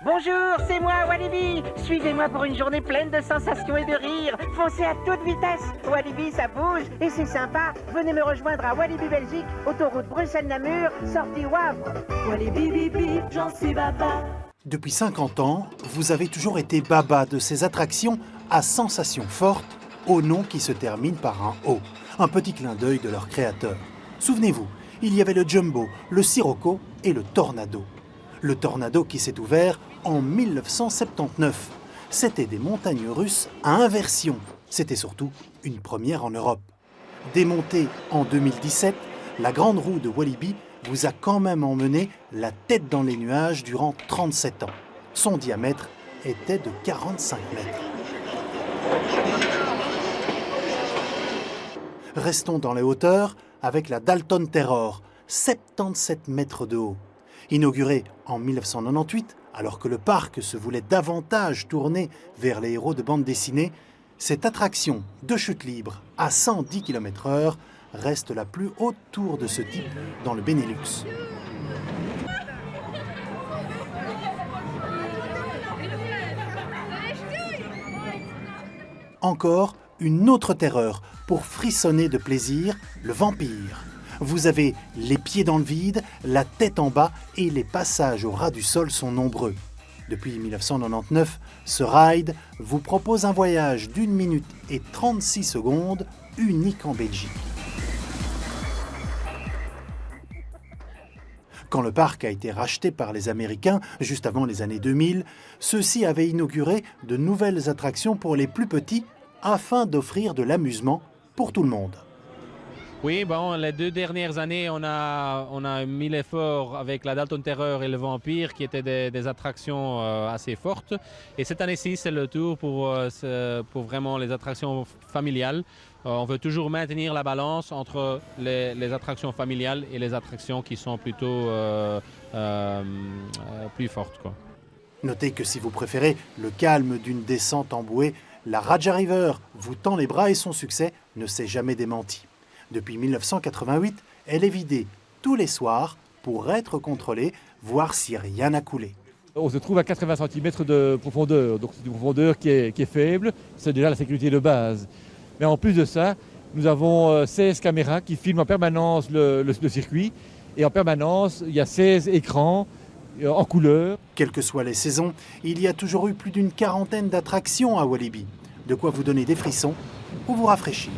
Bonjour, c'est moi, Walibi. Suivez-moi pour une journée pleine de sensations et de rires. Foncez à toute vitesse. Walibi, ça bouge et c'est sympa. Venez me rejoindre à Walibi Belgique, autoroute Bruxelles-Namur, sortie Wavre. Walibi, bibi, j'en suis baba. Depuis 50 ans, vous avez toujours été baba de ces attractions à sensations fortes, au nom qui se termine par un O. Un petit clin d'œil de leur créateur. Souvenez-vous, il y avait le Jumbo, le Sirocco et le Tornado. Le Tornado qui s'est ouvert en 1979. C'était des montagnes russes à inversion. C'était surtout une première en Europe. Démontée en 2017, la grande roue de Walibi vous a quand même emmené la tête dans les nuages durant 37 ans. Son diamètre était de 45 mètres. Restons dans les hauteurs avec la Dalton Terror, 77 mètres de haut. Inaugurée en 1998, alors que le parc se voulait davantage tourner vers les héros de bande dessinée, cette attraction de chute libre à 110 km/h reste la plus haute tour de ce type dans le Benelux. Encore une autre terreur pour frissonner de plaisir, le Vampire. Vous avez les pieds dans le vide, la tête en bas et les passages au ras du sol sont nombreux. Depuis 1999, ce ride vous propose un voyage d'1 minute et 36 secondes, unique en Belgique. Quand le parc a été racheté par les Américains, juste avant les années 2000, ceux-ci avaient inauguré de nouvelles attractions pour les plus petits afin d'offrir de l'amusement pour tout le monde. Oui, bon, les 2 dernières années, on a mis l'effort avec la Dalton Terror et le Vampire, qui étaient des attractions assez fortes. Et cette année-ci, c'est le tour pour vraiment les attractions familiales. On veut toujours maintenir la balance entre les attractions familiales et les attractions qui sont plutôt plus fortes, quoi. Notez que si vous préférez le calme d'une descente en bouée, la Raja River vous tend les bras et son succès ne s'est jamais démenti. Depuis 1988, elle est vidée tous les soirs pour être contrôlée, voir si rien n'a coulé. On se trouve à 80 cm de profondeur, donc c'est une profondeur qui est faible, c'est déjà la sécurité de base. Mais en plus de ça, nous avons 16 caméras qui filment en permanence le circuit, et en permanence, il y a 16 écrans en couleur. Quelles que soient les saisons, il y a toujours eu plus d'une quarantaine d'attractions à Walibi. De quoi vous donner des frissons ou vous rafraîchir.